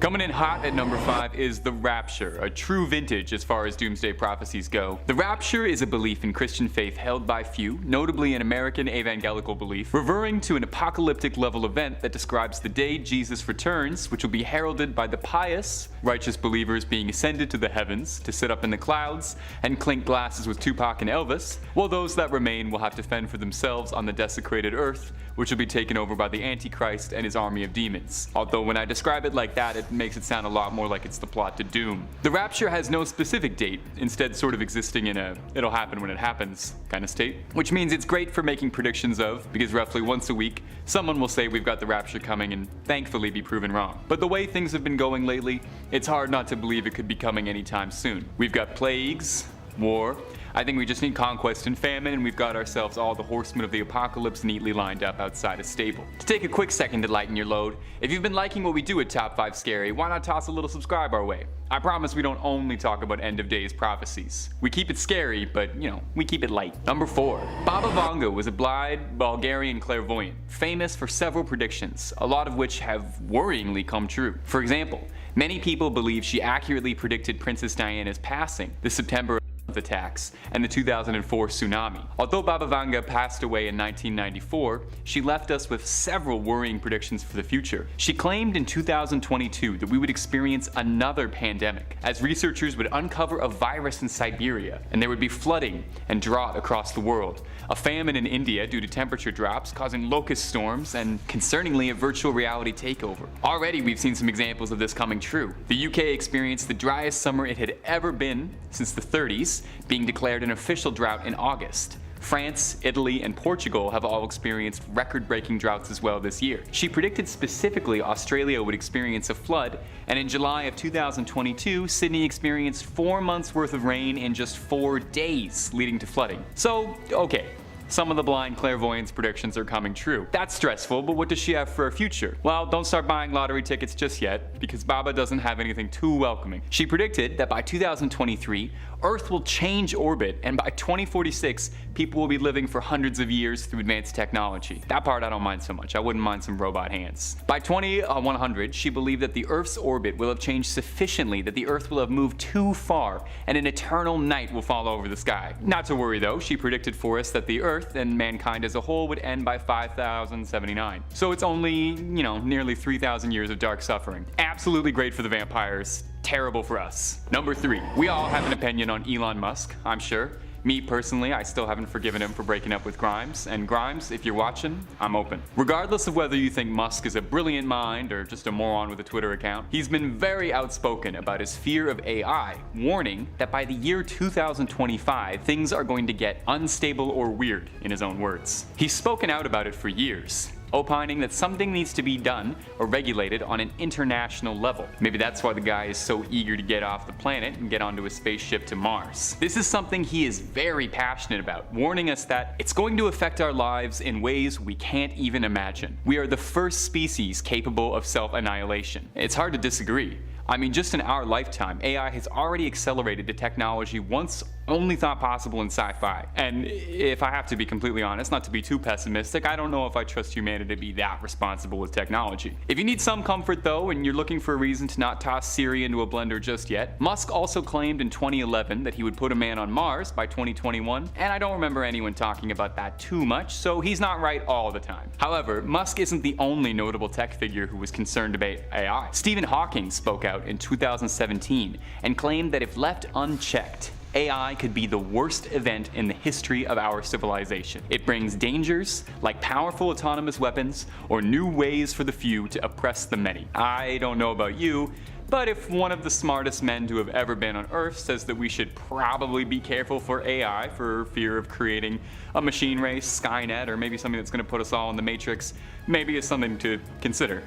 Coming in hot at number 5 is the Rapture, a true vintage as far as doomsday prophecies go. The Rapture is a belief in Christian faith held by few, notably an American evangelical belief, referring to an apocalyptic level event that describes the day Jesus returns, which will be heralded by the pious, righteous believers being ascended to the heavens to sit up in the clouds and clink glasses with Tupac and Elvis, while those that remain will have to fend for themselves on the desecrated earth, which will be taken over by the Antichrist and his army of demons. Although when I describe it like that, it makes it sound a lot more like it's the plot to Doom. The Rapture has no specific date, instead sort of existing in a it'll happen when it happens kind of state, which means it's great for making predictions of, because roughly once a week, someone will say we've got the Rapture coming and thankfully be proven wrong. But the way things have been going lately, it's hard not to believe it could be coming anytime soon. We've got plagues, war, I think we just need conquest and famine, and we've got ourselves all the horsemen of the apocalypse neatly lined up outside a stable. To take a quick second to lighten your load, if you've been liking what we do at Top 5 Scary, why not toss a little subscribe our way? I promise we don't only talk about end of days prophecies. We keep it scary, but we keep it light. Number 4. Babavango was a blind Bulgarian clairvoyant, famous for several predictions, a lot of which have worryingly come true. For example, many people believe she accurately predicted Princess Diana's passing this September attacks and the 2004 tsunami. Although Babavango passed away in 1994, she left us with several worrying predictions for the future. She claimed in 2022 that we would experience another pandemic, as researchers would uncover a virus in Siberia, and there would be flooding and drought across the world, a famine in India due to temperature drops causing locust storms, and concerningly a virtual reality takeover. Already we've seen some examples of this coming true. The UK experienced the driest summer it had ever been since the 30s, being declared an official drought in August. France, Italy, and Portugal have all experienced record-breaking droughts as well this year. She predicted specifically Australia would experience a flood, and in July of 2022, Sydney experienced 4 months worth of rain in just 4 days, leading to flooding. So, okay. Some of the blind clairvoyant's predictions are coming true. That's stressful, but what does she have for her future? Well, don't start buying lottery tickets just yet, because Baba doesn't have anything too welcoming. She predicted that by 2023, Earth will change orbit, and by 2046, people will be living for hundreds of years through advanced technology. That part I don't mind so much. I wouldn't mind some robot hands. By 2100, she believed that the Earth's orbit will have changed sufficiently that the Earth will have moved too far, and an eternal night will fall over the sky. Not to worry though, she predicted for us that the Earth and mankind as a whole would end by 5079. So it's only, nearly 3,000 years of dark suffering. Absolutely great for the vampires, terrible for us. Number 3. We all have an opinion on Elon Musk, I'm sure. Me personally, I still haven't forgiven him for breaking up with Grimes, and Grimes, if you're watching, I'm open. Regardless of whether you think Musk is a brilliant mind or just a moron with a Twitter account, he's been very outspoken about his fear of AI, warning that by the year 2025, things are going to get unstable or weird, in his own words. He's spoken out about it for years, opining that something needs to be done or regulated on an international level. Maybe that's why the guy is so eager to get off the planet and get onto a spaceship to Mars. This is something he is very passionate about, warning us that it's going to affect our lives in ways we can't even imagine. We are the first species capable of self-annihilation. It's hard to disagree. I mean, just in our lifetime, AI has already accelerated to technology once only thought possible in sci-fi. And if I have to be completely honest, not to be too pessimistic, I don't know if I trust humanity to be that responsible with technology. If you need some comfort though, and you're looking for a reason to not toss Siri into a blender just yet, Musk also claimed in 2011 that he would put a man on Mars by 2021, and I don't remember anyone talking about that too much, so he's not right all the time. However, Musk isn't the only notable tech figure who was concerned about AI. Stephen Hawking spoke out in 2017 and claimed that if left unchecked, AI could be the worst event in the history of our civilization. It brings dangers like powerful autonomous weapons or new ways for the few to oppress the many. I don't know about you, but if one of the smartest men to have ever been on Earth says that we should probably be careful for AI for fear of creating a machine race, Skynet, or maybe something that's going to put us all in the Matrix, maybe it's something to consider,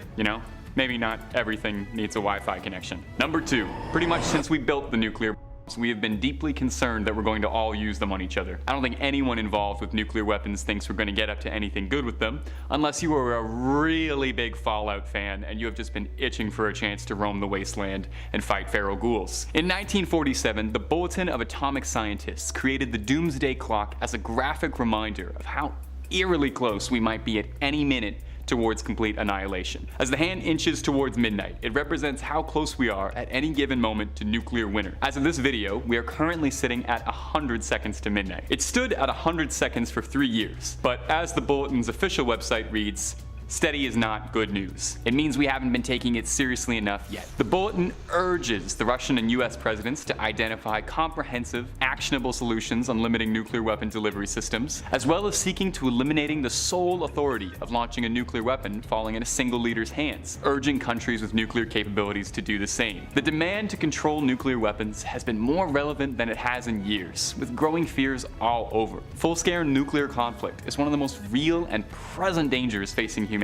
Maybe not everything needs a Wi-Fi connection. Number 2. Pretty much since we built the nuclear bombs, we have been deeply concerned that we're going to all use them on each other. I don't think anyone involved with nuclear weapons thinks we're going to get up to anything good with them, unless you are a really big Fallout fan and you have just been itching for a chance to roam the wasteland and fight feral ghouls. In 1947, the Bulletin of Atomic Scientists created the Doomsday Clock as a graphic reminder of how eerily close we might be at any minute towards complete annihilation. As the hand inches towards midnight, it represents how close we are at any given moment to nuclear winter. As of this video, we are currently sitting at 100 seconds to midnight. It stood at 100 seconds for 3 years, but as the bulletin's official website reads, steady is not good news. It means we haven't been taking it seriously enough yet. The bulletin urges the Russian and US presidents to identify comprehensive, actionable solutions on limiting nuclear weapon delivery systems, as well as seeking to eliminating the sole authority of launching a nuclear weapon falling in a single leader's hands, urging countries with nuclear capabilities to do the same. The demand to control nuclear weapons has been more relevant than it has in years, with growing fears all over. Full-scale nuclear conflict is one of the most real and present dangers facing humanity.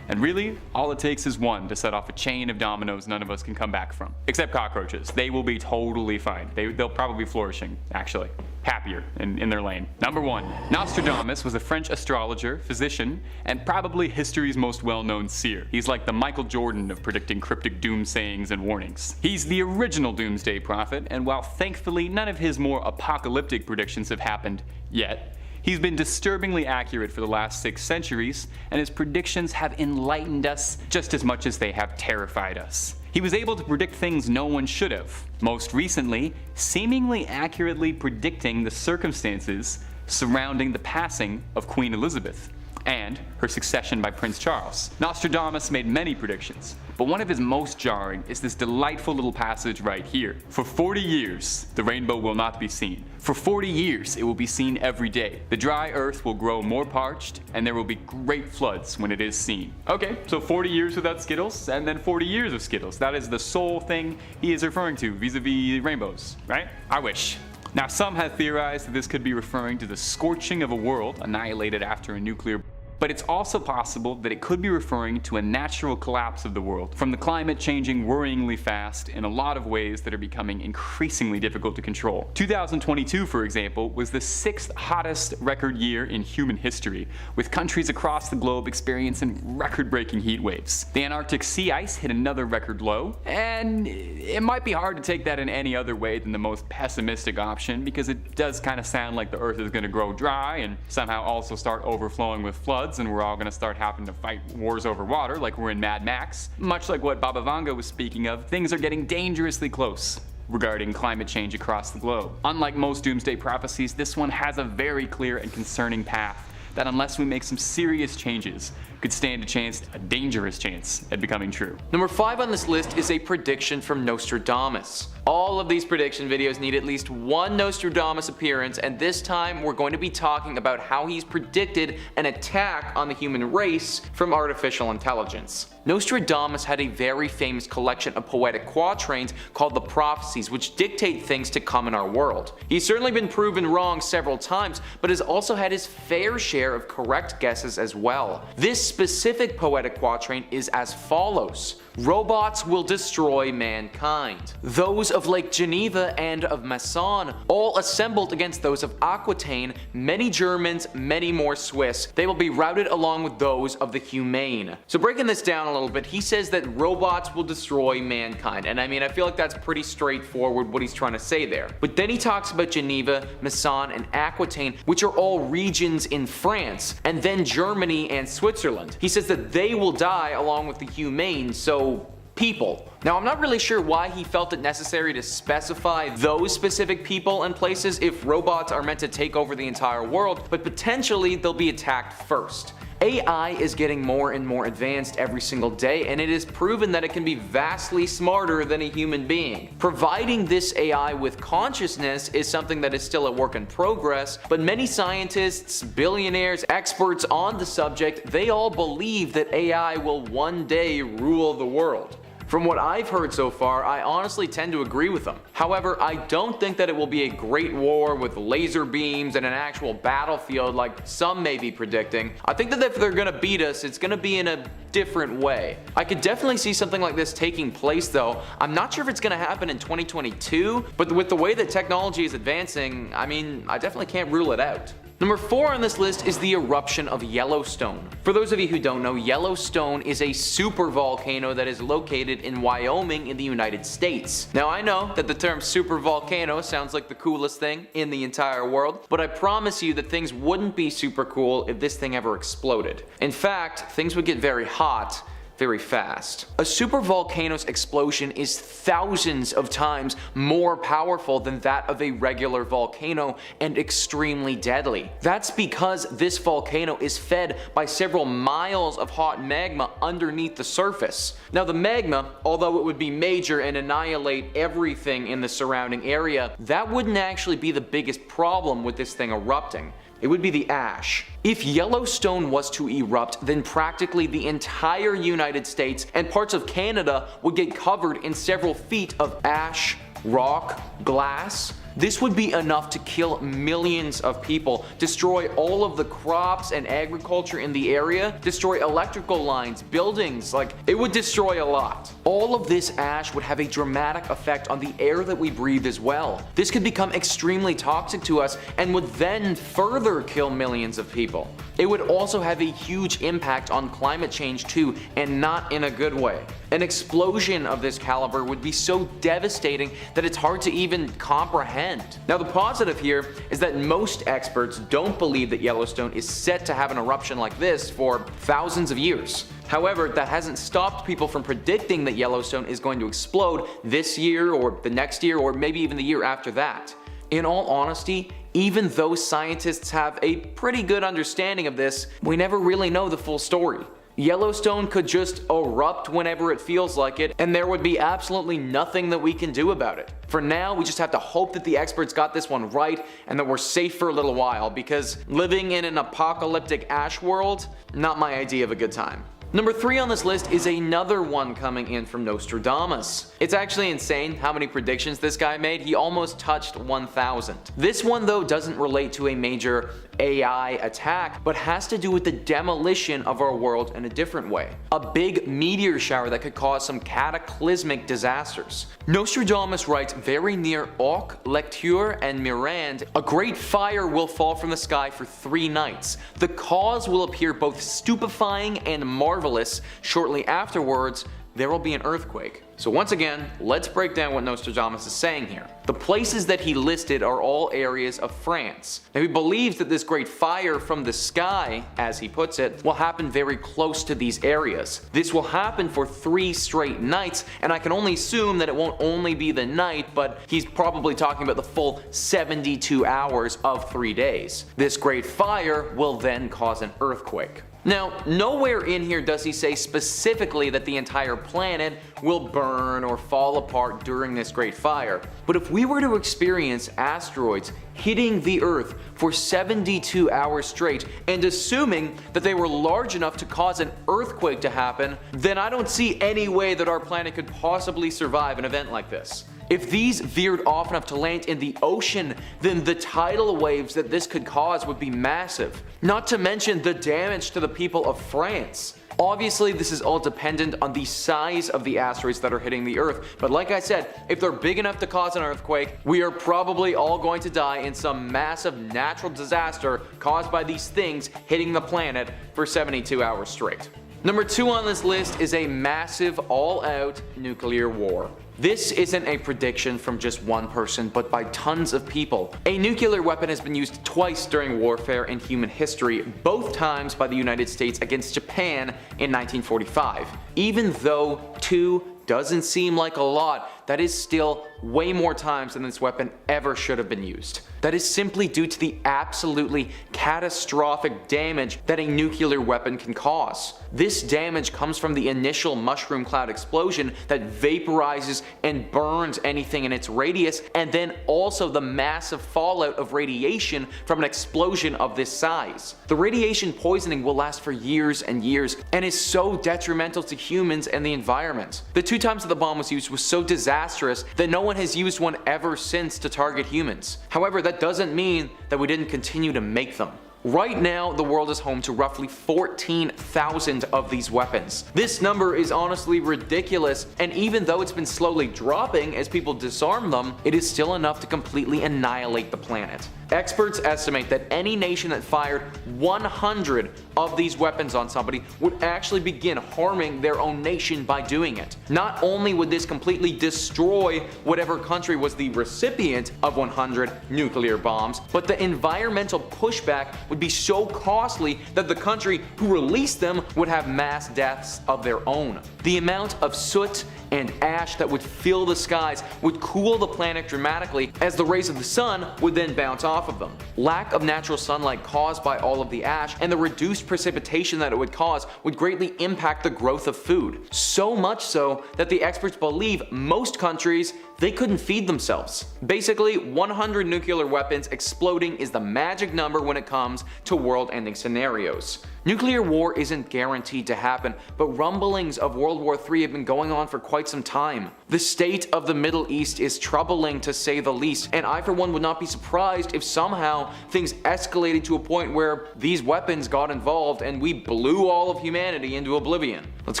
And really, all it takes is one to set off a chain of dominoes none of us can come back from. Except cockroaches. They will be totally fine. They'll probably be flourishing, actually. Happier in their lane. Number 1. Nostradamus was a French astrologer, physician, and probably history's most well-known seer. He's like the Michael Jordan of predicting cryptic doom sayings and warnings. He's the original doomsday prophet, and while thankfully none of his more apocalyptic predictions have happened yet, he's been disturbingly accurate for the last 6 centuries, and his predictions have enlightened us just as much as they have terrified us. He was able to predict things no one should have, most recently, seemingly accurately predicting the circumstances surrounding the passing of Queen Elizabeth and her succession by Prince Charles. Nostradamus made many predictions, but one of his most jarring is this delightful little passage right here. For 40 years, the rainbow will not be seen. For 40 years, it will be seen every day. The dry earth will grow more parched, and there will be great floods when it is seen. Okay, so 40 years without Skittles, and then 40 years of Skittles. That is the sole thing he is referring to vis-a-vis rainbows, right? I wish. Now, some have theorized that this could be referring to the scorching of a world annihilated after a nuclear, but it's also possible that it could be referring to a natural collapse of the world, from the climate changing worryingly fast in a lot of ways that are becoming increasingly difficult to control. 2022, for example, was the 6th hottest record year in human history, with countries across the globe experiencing record-breaking heat waves. The Antarctic sea ice hit another record low, and it might be hard to take that in any other way than the most pessimistic option, because it does kind of sound like the earth is going to grow dry and somehow also start overflowing with floods, and we're all going to start having to fight wars over water like we're in Mad Max. Much like what Babavango was speaking of, things are getting dangerously close regarding climate change across the globe. Unlike most doomsday prophecies, this one has a very clear and concerning path that, unless we make some serious changes, could stand a dangerous chance at becoming true. Number 5 on this list is a prediction from Nostradamus. All of these prediction videos need at least one Nostradamus appearance, and this time we're going to be talking about how he's predicted an attack on the human race from artificial intelligence. Nostradamus had a very famous collection of poetic quatrains called the Prophecies, which dictate things to come in our world. He's certainly been proven wrong several times, but has also had his fair share of correct guesses as well. This specific poetic quatrain is as follows: robots will destroy mankind. Those of Lake Geneva and of Masson, all assembled against those of Aquitaine, many Germans, many more Swiss. They will be routed along with those of the humane. So breaking this down a little bit, he says that robots will destroy mankind. And I mean, I feel like that's pretty straightforward what he's trying to say there. But then he talks about Geneva, Masson, and Aquitaine, which are all regions in France, and then Germany and Switzerland. He says that they will die along with the humane, so people. Now, I'm not really sure why he felt it necessary to specify those specific people and places if robots are meant to take over the entire world, but potentially they'll be attacked first. AI is getting more and more advanced every single day, and it is proven that it can be vastly smarter than a human being. Providing this AI with consciousness is something that is still a work in progress, but many scientists, billionaires, experts on the subject, they all believe that AI will one day rule the world. From what I've heard so far, I honestly tend to agree with them. However, I don't think that it will be a great war with laser beams and an actual battlefield like some may be predicting. I think that if they're gonna beat us, it's gonna be in a different way. I could definitely see something like this taking place though. I'm not sure if it's gonna happen in 2022, but with the way that technology is advancing, I mean, I definitely can't rule it out. Number 4 on this list is the eruption of Yellowstone. For those of you who don't know, Yellowstone is a supervolcano that is located in Wyoming in the United States. Now I know that the term supervolcano sounds like the coolest thing in the entire world, but I promise you that things wouldn't be super cool if this thing ever exploded. In fact, things would get very hot very fast. A supervolcano's explosion is thousands of times more powerful than that of a regular volcano and extremely deadly. That's because this volcano is fed by several miles of hot magma underneath the surface. Now the magma, although it would be major and annihilate everything in the surrounding area, that wouldn't actually be the biggest problem with this thing erupting. It would be the ash. If Yellowstone was to erupt, then practically the entire United States and parts of Canada would get covered in several feet of ash, rock, glass. This would be enough to kill millions of people, destroy all of the crops and agriculture in the area, destroy electrical lines, buildings, it would destroy a lot. All of this ash would have a dramatic effect on the air that we breathe as well. This could become extremely toxic to us and would then further kill millions of people. It would also have a huge impact on climate change too, and not in a good way. An explosion of this caliber would be so devastating that it's hard to even comprehend. Now the positive here is that most experts don't believe that Yellowstone is set to have an eruption like this for thousands of years. However, that hasn't stopped people from predicting that Yellowstone is going to explode this year or the next year or maybe even the year after that. In all honesty, even though scientists have a pretty good understanding of this, we never really know the full story. Yellowstone could just erupt whenever it feels like it, and there would be absolutely nothing that we can do about it. For now, we just have to hope that the experts got this one right and that we're safe for a little while, because living in an apocalyptic ash world, not my idea of a good time. Number 3 on this list is another one coming in from Nostradamus. It's actually insane how many predictions this guy made. He almost touched 1,000. This one though doesn't relate to a major AI attack, but has to do with the demolition of our world in a different way. A big meteor shower that could cause some cataclysmic disasters. Nostradamus writes, very near Auch, Lecture, and Mirande, a great fire will fall from the sky for 3 nights. The cause will appear both stupefying and marvelous. Shortly afterwards, there will be an earthquake. So once again, let's break down what Nostradamus is saying here. The places that he listed are all areas of France. Now he believes that this great fire from the sky, as he puts it, will happen very close to these areas. This will happen for 3 straight nights, and I can only assume that it won't only be the night, but he's probably talking about the full 72 hours of 3 days. This great fire will then cause an earthquake. Now, nowhere in here does he say specifically that the entire planet will burn or fall apart during this great fire. But if we were to experience asteroids hitting the Earth for 72 hours straight, and assuming that they were large enough to cause an earthquake to happen, then I don't see any way that our planet could possibly survive an event like this. If these veered off enough to land in the ocean, then the tidal waves that this could cause would be massive. Not to mention the damage to the people of France. Obviously, this is all dependent on the size of the asteroids that are hitting the Earth, but like I said, if they're big enough to cause an earthquake, we are probably all going to die in some massive natural disaster caused by these things hitting the planet for 72 hours straight. Number 2 on this list is a massive all-out nuclear war. This isn't a prediction from just one person, but by tons of people. A nuclear weapon has been used twice during warfare in human history, both times by the United States against Japan in 1945. Even though 2 doesn't seem like a lot, that is still way more times than this weapon ever should have been used. That is simply due to the absolutely catastrophic damage that a nuclear weapon can cause. This damage comes from the initial mushroom cloud explosion that vaporizes and burns anything in its radius, and then also the massive fallout of radiation from an explosion of this size. The radiation poisoning will last for years and years, and is so detrimental to humans and the environment. The 2 times that the bomb was used was so disastrous that no one has used one ever since to target humans. However, that doesn't mean that we didn't continue to make them. Right now, the world is home to roughly 14,000 of these weapons. This number is honestly ridiculous, and even though it's been slowly dropping as people disarm them, it is still enough to completely annihilate the planet. Experts estimate that any nation that fired 100 of these weapons on somebody would actually begin harming their own nation by doing it. Not only would this completely destroy whatever country was the recipient of 100 nuclear bombs, but the environmental pushback would be so costly that the country who released them would have mass deaths of their own. The amount of soot and ash that would fill the skies would cool the planet dramatically, as the rays of the sun would then bounce off of them. Lack of natural sunlight caused by all of the ash and the reduced precipitation that it would cause would greatly impact the growth of food. So much so that the experts believe most countries, they couldn't feed themselves. Basically, 100 nuclear weapons exploding is the magic number when it comes to world-ending scenarios. Nuclear war isn't guaranteed to happen, but rumblings of World War III have been going on for quite some time. The state of the Middle East is troubling to say the least, and I for one would not be surprised if somehow things escalated to a point where these weapons got involved and we blew all of humanity into oblivion. Let's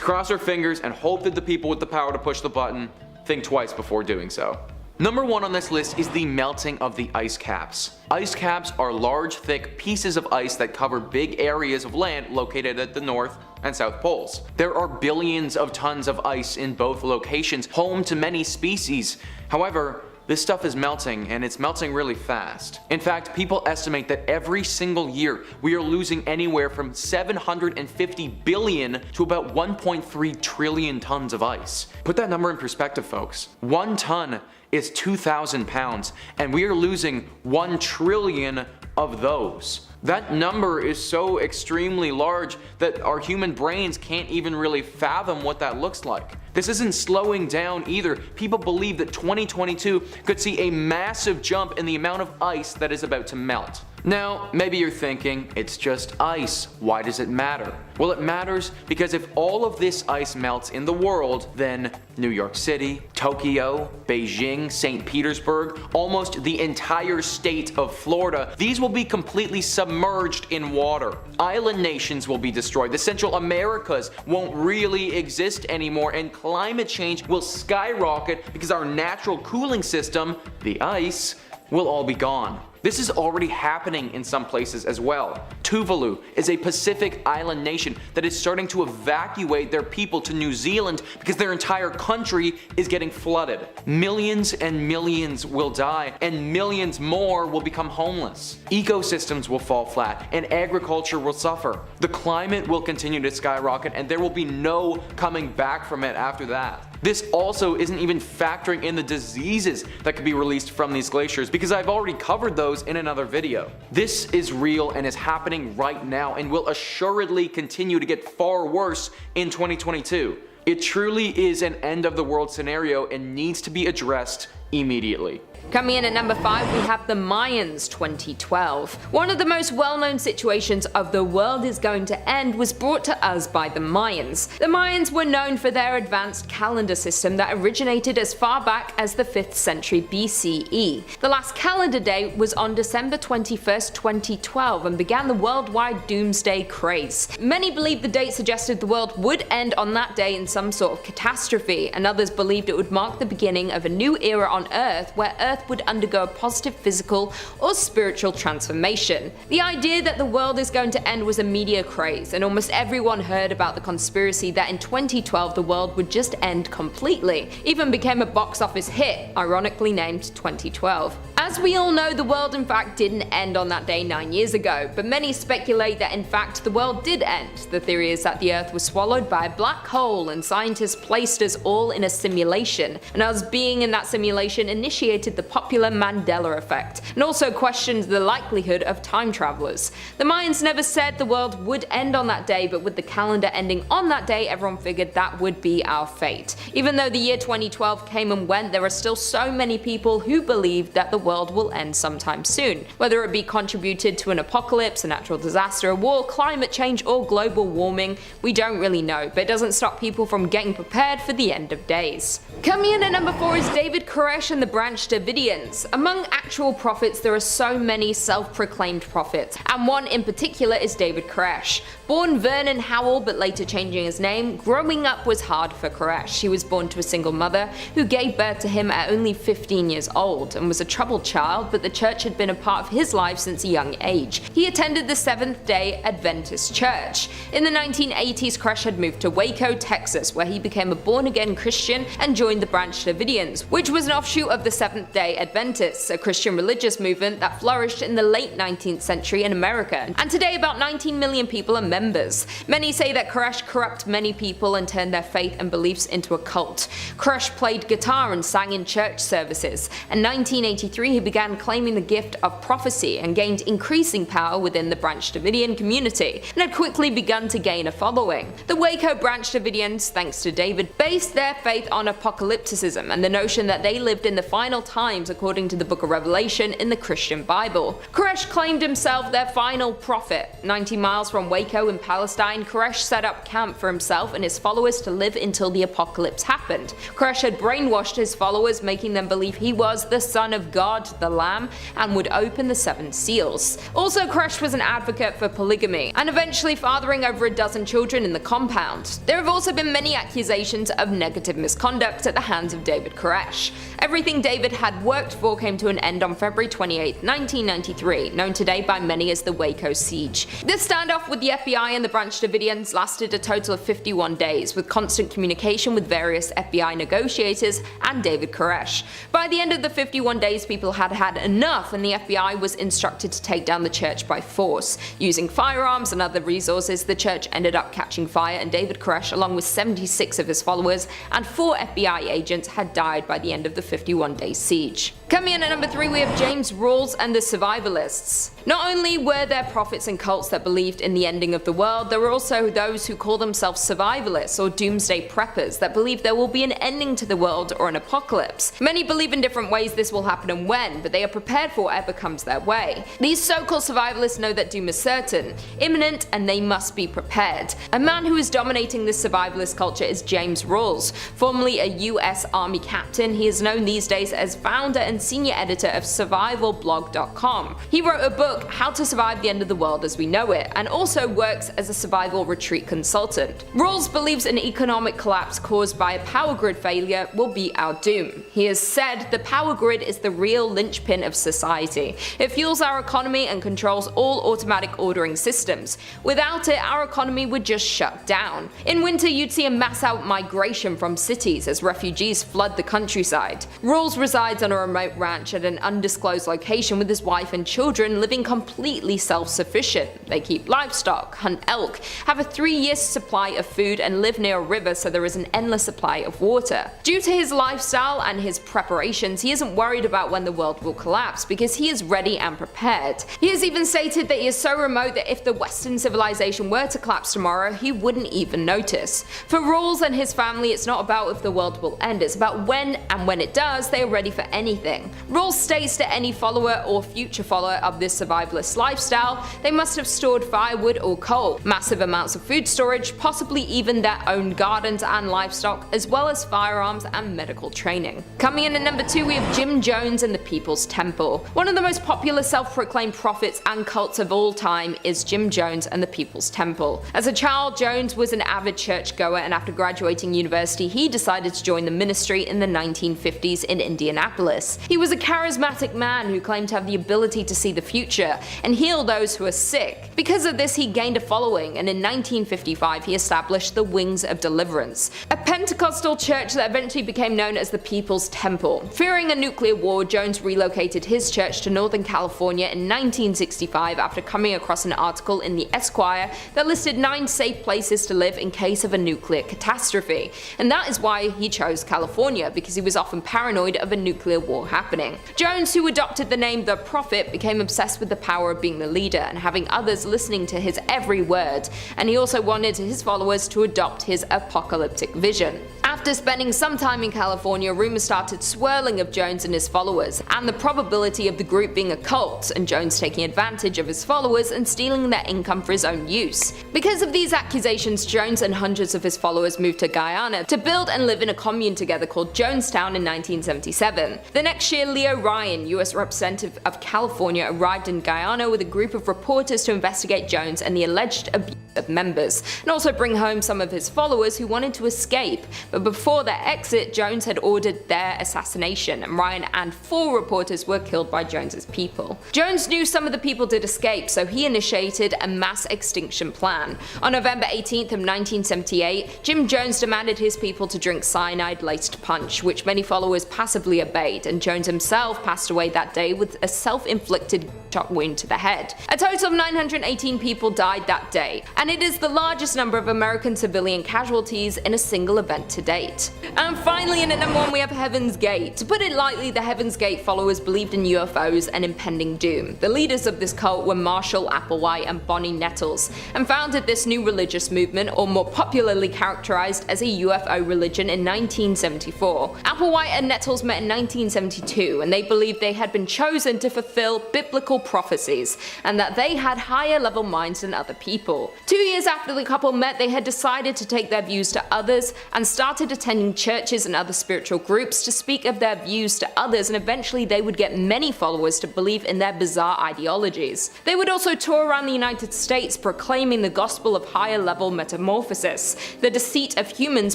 cross our fingers and hope that the people with the power to push the button think twice before doing so. Number 1 on this list is the melting of the ice caps. Ice caps are large, thick pieces of ice that cover big areas of land located at the North and South Poles. There are billions of tons of ice in both locations, home to many species. However, this stuff is melting, and it's melting really fast. In fact, people estimate that every single year we are losing anywhere from 750 billion to about 1.3 trillion tons of ice. Put that number in perspective, folks. 1 ton is 2,000 pounds, and we are losing 1 trillion of those. That number is so extremely large that our human brains can't even really fathom what that looks like. This isn't slowing down either. People believe that 2022 could see a massive jump in the amount of ice that is about to melt. Now, maybe you're thinking, it's just ice, why does it matter? Well, it matters because if all of this ice melts in the world, then New York City, Tokyo, Beijing, St. Petersburg, almost the entire state of Florida, these will be completely submerged in water. Island nations will be destroyed, the Central Americas won't really exist anymore, and climate change will skyrocket because our natural cooling system, the ice, will all be gone. This is already happening in some places as well. Tuvalu is a Pacific island nation that is starting to evacuate their people to New Zealand because their entire country is getting flooded. Millions and millions will die, and millions more will become homeless. Ecosystems will fall flat, and agriculture will suffer. The climate will continue to skyrocket, and there will be no coming back from it after that. This also isn't even factoring in the diseases that could be released from these glaciers, because I've already covered those in another video. This is real and is happening right now and will assuredly continue to get far worse in 2022. It truly is an end of the world scenario and needs to be addressed immediately. Coming in at number 5, we have the Mayans 2012. One of the most well-known situations of the world is going to end was brought to us by the Mayans. The Mayans were known for their advanced calendar system that originated as far back as the 5th century BCE. The last calendar day was on December 21st, 2012 and began the worldwide Doomsday craze. Many believed the date suggested the world would end on that day in some sort of catastrophe, and others believed it would mark the beginning of a new era on Earth where Earth would undergo a positive physical or spiritual transformation. The idea that the world is going to end was a media craze, and almost everyone heard about the conspiracy that in 2012 the world would just end completely. Even became a box office hit, ironically named 2012. As we all know, the world in fact didn't end on that day 9 years ago, but many speculate that in fact the world did end. The theory is that the Earth was swallowed by a black hole and scientists placed us all in a simulation, and us being in that simulation initiated the popular Mandela effect, and also questioned the likelihood of time travelers. The Mayans never said the world would end on that day, but with the calendar ending on that day, everyone figured that would be our fate. Even though the year 2012 came and went, there are still so many people who believe that the world world will end sometime soon. Whether it be contributed to an apocalypse, a natural disaster, a war, climate change, or global warming, we don't really know, but it doesn't stop people from getting prepared for the end of days. Coming in at number 4 is David Koresh and the Branch Davidians. Among actual prophets, there are so many self-proclaimed prophets, and one in particular is David Koresh. Born Vernon Howell but later changing his name, growing up was hard for Koresh. He was born to a single mother who gave birth to him at only 15 years old and was a troubled child, but the church had been a part of his life since a young age. He attended the Seventh-day Adventist Church. In the 1980s, Koresh had moved to Waco, Texas, where he became a born-again Christian and joined the Branch Davidians, which was an offshoot of the Seventh-day Adventists, a Christian religious movement that flourished in the late 19th century in America, and today about 19 million people are members. Many say that Koresh corrupted many people and turned their faith and beliefs into a cult. Koresh played guitar and sang in church services. In 1983, he began claiming the gift of prophecy and gained increasing power within the Branch Davidian community, and had quickly begun to gain a following. The Waco Branch Davidians, thanks to David, based their faith on apocalypticism and the notion that they lived in the final times according to the book of Revelation in the Christian Bible. Koresh claimed himself their final prophet. 90 miles from Waco in Palestine, Koresh set up camp for himself and his followers to live until the apocalypse happened. Koresh had brainwashed his followers, making them believe he was the Son of God, the Lamb, and would open the 7 seals. Also, Koresh was an advocate for polygamy, and eventually fathering over a dozen children in the compound. There have also been many accusations of negative misconduct at the hands of David Koresh. Everything David had worked for came to an end on February 28, 1993, known today by many as the Waco Siege. This standoff with the FBI and the Branch Davidians lasted a total of 51 days, with constant communication with various FBI negotiators and David Koresh. By the end of the 51 days, people had had enough, and the FBI was instructed to take down the church by force. Using firearms and other resources, the church ended up catching fire, and David Koresh, along with 76 of his followers and 4 FBI agents, had died by the end of the 51-day siege. Coming in at number 3, we have James Rawls and the Survivalists. Not only were there prophets and cults that believed in the ending of the world, there were also those who call themselves survivalists or doomsday preppers that believe there will be an ending to the world or an apocalypse. Many believe in different ways this will happen and when, but they are prepared for whatever comes their way. These so-called survivalists know that doom is certain, imminent, and they must be prepared. A man who is dominating this survivalist culture is James Rawls. Formerly a US Army captain, he is known these days as founder and senior editor of survivalblog.com. He wrote a book, How to Survive the End of the World as We Know It, and also works as a survival retreat consultant. Rawls believes an economic collapse caused by a power grid failure will be our doom. He has said the power grid is the real linchpin of society. It fuels our economy and controls all automatic ordering systems. Without it, our economy would just shut down. In winter, you'd see a mass out migration from cities as refugees flood the countryside. Rawls resides on a remote ranch at an undisclosed location with his wife and children, living completely self-sufficient. They keep livestock, hunt elk, have a 3-year supply of food, and live near a river, so there is an endless supply of water. Due to his lifestyle and his preparations, he isn't worried about when the world will collapse because he is ready and prepared. He has even stated that he is so remote that if the Western civilization were to collapse tomorrow, he wouldn't even notice. For Rawls and his family, it's not about if the world will end, it's about when, and when it does, they are ready for anything. Rawls states to any follower or future follower of this survivalist lifestyle, they must have stored firewood or coal, massive amounts of food storage, possibly even their own gardens and livestock, as well as firearms and medical training. Coming in at number 2, we have Jim Jones and the People's Temple. One of the most popular self-proclaimed prophets and cults of all time is Jim Jones and the People's Temple. As a child, Jones was an avid churchgoer, and after graduating university, he decided to join the ministry in the 1950s in Indianapolis. He was a charismatic man who claimed to have the ability to see the future and heal those who are sick. Because of this, he gained a following, and in 1955 he established the Wings of Deliverance, a Pentecostal church that eventually became known as the People's Temple. Fearing a nuclear war, Jones relocated his church to Northern California in 1965 after coming across an article in the Esquire that listed 9 safe places to live in case of a nuclear catastrophe. And that is why he chose California, because he was often paranoid of a nuclear war happening. Jones, who adopted the name The Prophet, became obsessed with the power of being the leader and having others listening to his every word, and he also wanted his followers to adopt his apocalyptic vision. After After spending some time in California, rumors started swirling of Jones and his followers, and the probability of the group being a cult, and Jones taking advantage of his followers and stealing their income for his own use. Because of these accusations, Jones and hundreds of his followers moved to Guyana to build and live in a commune together called Jonestown in 1977. The next year, Leo Ryan, US Representative of California, arrived in Guyana with a group of reporters to investigate Jones and the alleged abuse of members, and also bring home some of his followers who wanted to escape. But before their exit, Jones had ordered their assassination, and Ryan and 4 reporters were killed by Jones's people. Jones knew some of the people did escape, so he initiated a mass extinction plan. On November 18th of 1978, Jim Jones demanded his people to drink cyanide-laced punch, which many followers passively obeyed, and Jones himself passed away that day with a self-inflicted gunshot wound to the head. A total of 918 people died that day, and it is the largest number of American civilian casualties in a single event to date. And finally, in at number 1, we have Heaven's Gate. To put it lightly, the Heaven's Gate followers believed in UFOs and impending doom. The leaders of this cult were Marshall Applewhite and Bonnie Nettles, and founded this new religious movement, or more popularly characterized as a UFO religion, in 1974. Applewhite and Nettles met in 1972, and they believed they had been chosen to fulfill biblical prophecies, and that they had higher level minds than other people. 2 years after the couple met, they had decided to take their views to others, and started attending churches and other spiritual groups to speak of their views to others, and eventually they would get many followers to believe in their bizarre ideologies. They would also tour around the United States proclaiming the gospel of higher level metamorphosis, the deceit of humans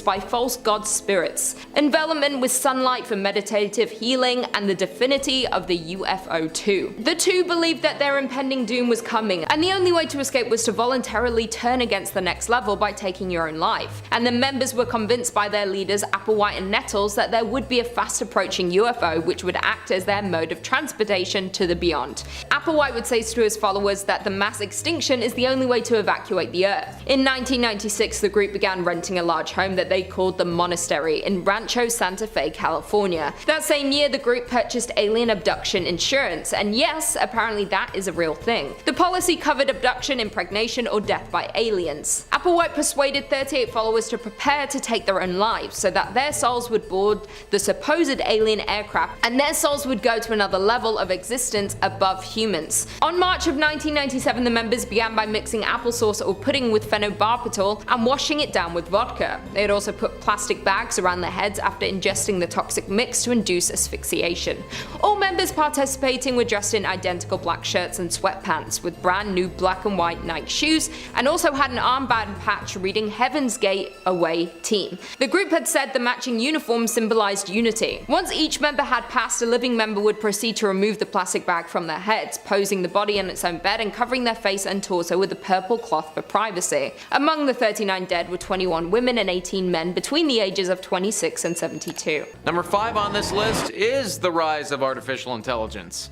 by false god spirits, envelopment with sunlight for meditative healing, and the divinity of the UFO2. The two believed that their impending doom was coming, and the only way to escape was to voluntarily turn against the next level by taking your own life. And the members were convinced by their leaders Applewhite and Nettles that there would be a fast approaching UFO which would act as their mode of transportation to the beyond. Applewhite would say to his followers that the mass extinction is the only way to evacuate the Earth. In 1996, the group began renting a large home that they called the Monastery in Rancho Santa Fe, California. That same year, the group purchased alien abduction insurance, and yes, apparently that is a real thing. The policy covered abduction, impregnation, or death by aliens. Applewhite persuaded 38 followers to prepare to take their own lives so that their souls would board the supposed alien aircraft and their souls would go to another level of existence above humans. On March of 1997, the members began by mixing applesauce or pudding with phenobarbital and washing it down with vodka. They had also put plastic bags around their heads after ingesting the toxic mix to induce asphyxiation. All members participating were dressed in identical black shirts and sweatpants with brand new black and white Nike shoes, and also had an armband patch reading Heaven's Gate Away Team. The group had said the matching uniform symbolized unity. Once each member had passed, a living member would proceed to remove the plastic bag from their heads, posing the body in its own bed and covering their face and torso with a purple cloth for privacy. Among the 39 dead were 21 women and 18 men between the ages of 26 and 72. Number 5 on this list is the rise of artificial intelligence.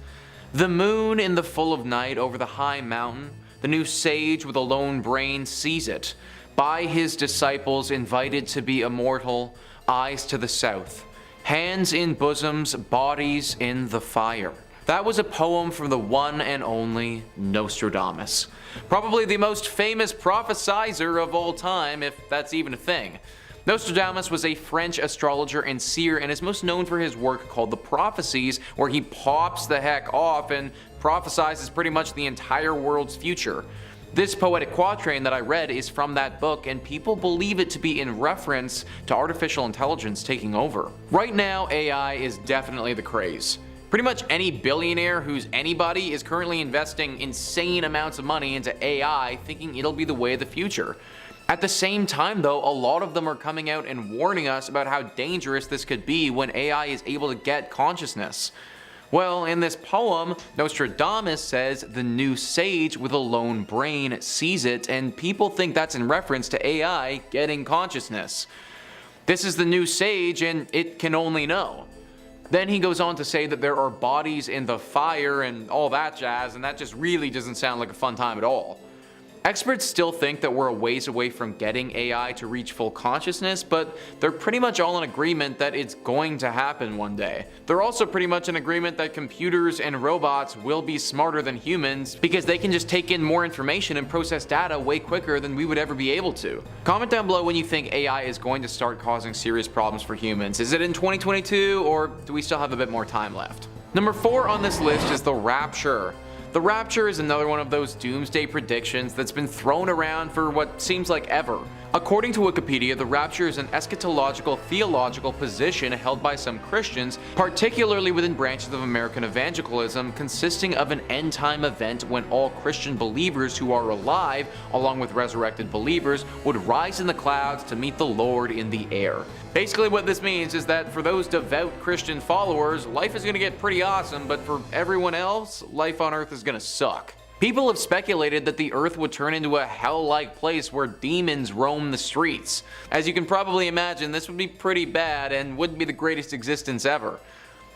The moon in the full of night over the high mountain, the new sage with a lone brain sees it. By his disciples invited to be immortal, eyes to the south, hands in bosoms, bodies in the fire. That was a poem from the one and only Nostradamus. Probably the most famous prophesizer of all time, if that's even a thing. Nostradamus was a French astrologer and seer, and is most known for his work called The Prophecies, where he pops the heck off and prophesizes pretty much the entire world's future. This poetic quatrain that I read is from that book, and people believe it to be in reference to artificial intelligence taking over. Right now, AI is definitely the craze. Pretty much any billionaire who's anybody is currently investing insane amounts of money into AI, thinking it'll be the way of the future. At the same time though, a lot of them are coming out and warning us about how dangerous this could be when AI is able to get consciousness. Well, in this poem, Nostradamus says the new sage with a lone brain sees it, and people think that's in reference to AI getting consciousness. This is the new sage and it can only know. Then he goes on to say that there are bodies in the fire and all that jazz, and that just really doesn't sound like a fun time at all. Experts still think that we're a ways away from getting AI to reach full consciousness, but they're pretty much all in agreement that it's going to happen one day. They're also pretty much in agreement that computers and robots will be smarter than humans because they can just take in more information and process data way quicker than we would ever be able to. Comment down below when you think AI is going to start causing serious problems for humans. Is it in 2022, or do we still have a bit more time left? Number 4 on this list is the Rapture. The Rapture is another one of those doomsday predictions that's been thrown around for what seems like ever. According to Wikipedia, the Rapture is an eschatological theological position held by some Christians, particularly within branches of American evangelicalism, consisting of an end-time event when all Christian believers who are alive, along with resurrected believers, would rise in the clouds to meet the Lord in the air. Basically what this means is that for those devout Christian followers, life is going to get pretty awesome, but for everyone else, life on Earth is going to suck. People have speculated that the Earth would turn into a hell-like place where demons roam the streets. As you can probably imagine, this would be pretty bad and wouldn't be the greatest existence ever.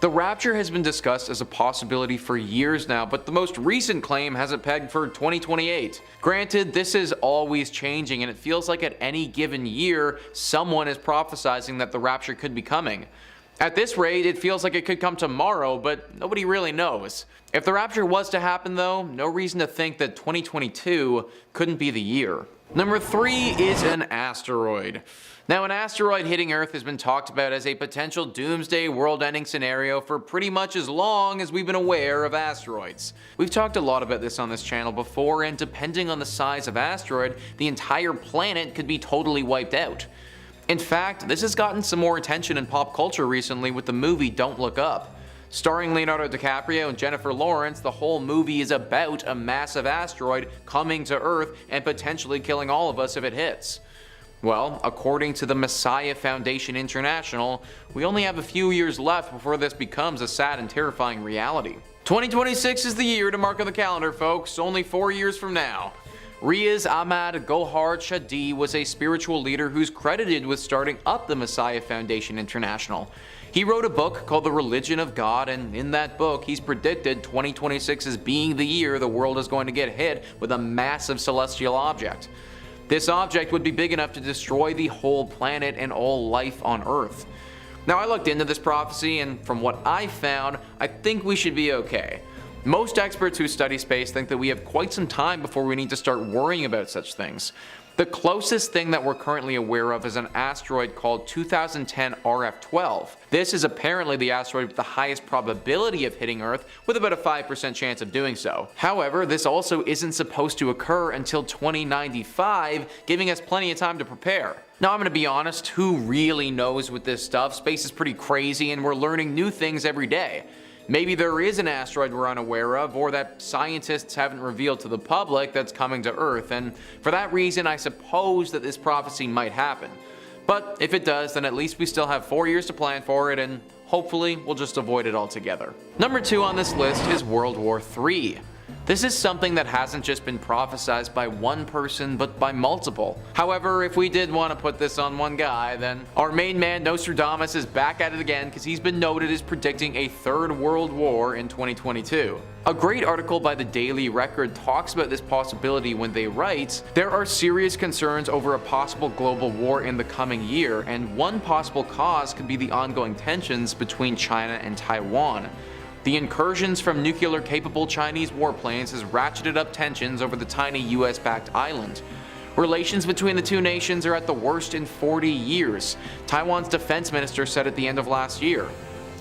The Rapture has been discussed as a possibility for years now, but the most recent claim has it pegged for 2028. Granted, this is always changing, and it feels like at any given year, someone is prophesizing that the Rapture could be coming. At this rate, it feels like it could come tomorrow, but nobody really knows. If the Rapture was to happen though, no reason to think that 2022 couldn't be the year. Number 3 is an asteroid. Now, an asteroid hitting Earth has been talked about as a potential doomsday world-ending scenario for pretty much as long as we've been aware of asteroids. We've talked a lot about this on this channel before, and depending on the size of asteroid, the entire planet could be totally wiped out. In fact, this has gotten some more attention in pop culture recently with the movie Don't Look Up. Starring Leonardo DiCaprio and Jennifer Lawrence, the whole movie is about a massive asteroid coming to Earth and potentially killing all of us if it hits. Well, according to the Messiah Foundation International, we only have a few years left before this becomes a sad and terrifying reality. 2026 is the year to mark on the calendar, folks, only 4 years from now. Riaz Ahmad Gohar Shadi was a spiritual leader who's credited with starting up the Messiah Foundation International. He wrote a book called The Religion of God, and in that book he's predicted 2026 as being the year the world is going to get hit with a massive celestial object. This object would be big enough to destroy the whole planet and all life on Earth. Now, I looked into this prophecy, and from what I found, I think we should be okay. Most experts who study space think that we have quite some time before we need to start worrying about such things. The closest thing that we're currently aware of is an asteroid called 2010 RF12. This is apparently the asteroid with the highest probability of hitting Earth, with about a 5% chance of doing so. However, this also isn't supposed to occur until 2095, giving us plenty of time to prepare. Now, I'm gonna be honest, who really knows with this stuff? Space is pretty crazy and we're learning new things every day. Maybe there is an asteroid we're unaware of, or that scientists haven't revealed to the public that's coming to Earth, and for that reason I suppose that this prophecy might happen. But if it does, then at least we still have 4 years to plan for it, and hopefully we'll just avoid it altogether. Number 2 on this list is World War III. This is something that hasn't just been prophesized by one person, but by multiple. However, if we did want to put this on one guy, then our main man Nostradamus is back at it again because he's been noted as predicting a third world war in 2022. A great article by the Daily Record talks about this possibility when they write, "There are serious concerns over a possible global war in the coming year, and one possible cause could be the ongoing tensions between China and Taiwan. The incursions from nuclear-capable Chinese warplanes has ratcheted up tensions over the tiny US-backed island. Relations between the two nations are at the worst in 40 years, Taiwan's defense minister said at the end of last year.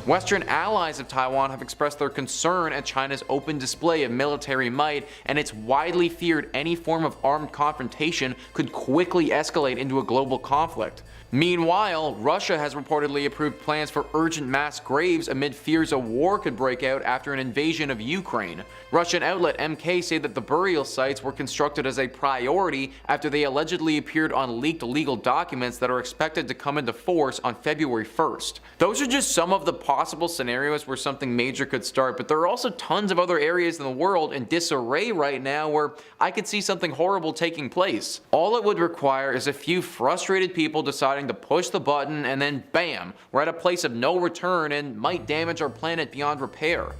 Western allies of Taiwan have expressed their concern at China's open display of military might, and it's widely feared any form of armed confrontation could quickly escalate into a global conflict. Meanwhile, Russia has reportedly approved plans for urgent mass graves amid fears a war could break out after an invasion of Ukraine. Russian outlet MK say that the burial sites were constructed as a priority after they allegedly appeared on leaked legal documents that are expected to come into force on February 1st. Those are just some of the possible scenarios where something major could start, but there are also tons of other areas in the world in disarray right now where I could see something horrible taking place. All it would require is a few frustrated people deciding to push the button, and then bam, we're at a place of no return and might damage our planet beyond repair.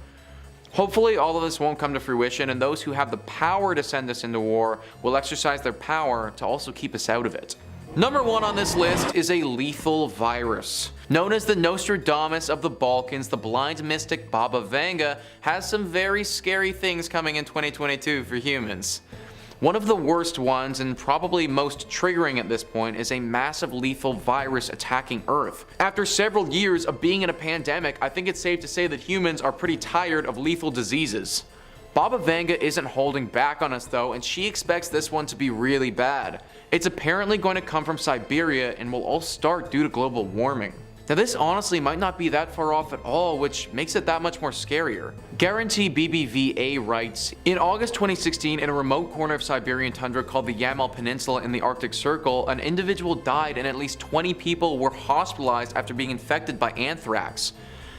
Hopefully all of this won't come to fruition, and those who have the power to send us into war will exercise their power to also keep us out of it. Number 1 on this list is a lethal virus. Known as the Nostradamus of the Balkans, the blind mystic Babavango has some very scary things coming in 2022 for humans. One of the worst ones, and probably most triggering at this point, is a massive lethal virus attacking Earth. After several years of being in a pandemic, I think it's safe to say that humans are pretty tired of lethal diseases. Babavango isn't holding back on us though, and she expects this one to be really bad. It's apparently going to come from Siberia and will all start due to global warming. Now this honestly might not be that far off at all, which makes it that much more scarier. Guarantee BBVA writes, in August 2016, in a remote corner of Siberian tundra called the Yamal Peninsula in the Arctic Circle, an individual died and at least 20 people were hospitalized after being infected by anthrax.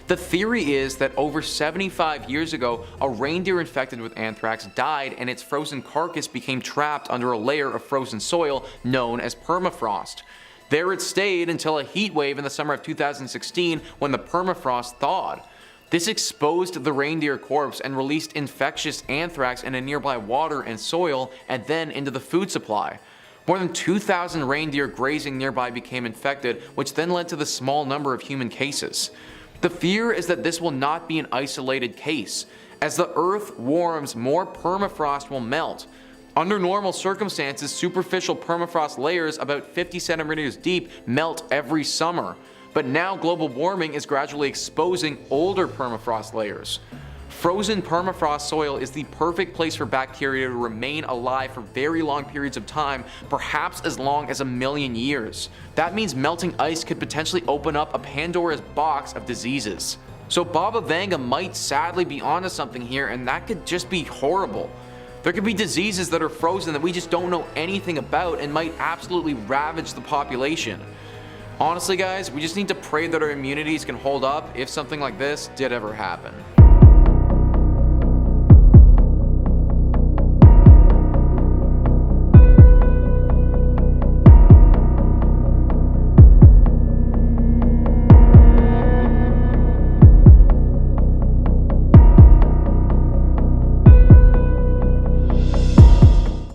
The theory is that over 75 years ago, a reindeer infected with anthrax died and its frozen carcass became trapped under a layer of frozen soil known as permafrost. There it stayed until a heat wave in the summer of 2016 when the permafrost thawed. This exposed the reindeer corpse and released infectious anthrax into nearby water and soil and then into the food supply. More than 2,000 reindeer grazing nearby became infected, which then led to the small number of human cases. The fear is that this will not be an isolated case. As the Earth warms, more permafrost will melt. Under normal circumstances, superficial permafrost layers about 50 centimeters deep melt every summer. But now global warming is gradually exposing older permafrost layers. Frozen permafrost soil is the perfect place for bacteria to remain alive for very long periods of time, perhaps as long as 1 million years. That means melting ice could potentially open up a Pandora's box of diseases. So Babavango might sadly be onto something here, and that could just be horrible. There could be diseases that are frozen that we just don't know anything about and might absolutely ravage the population. Honestly guys, we just need to pray that our immunities can hold up if something like this did ever happen.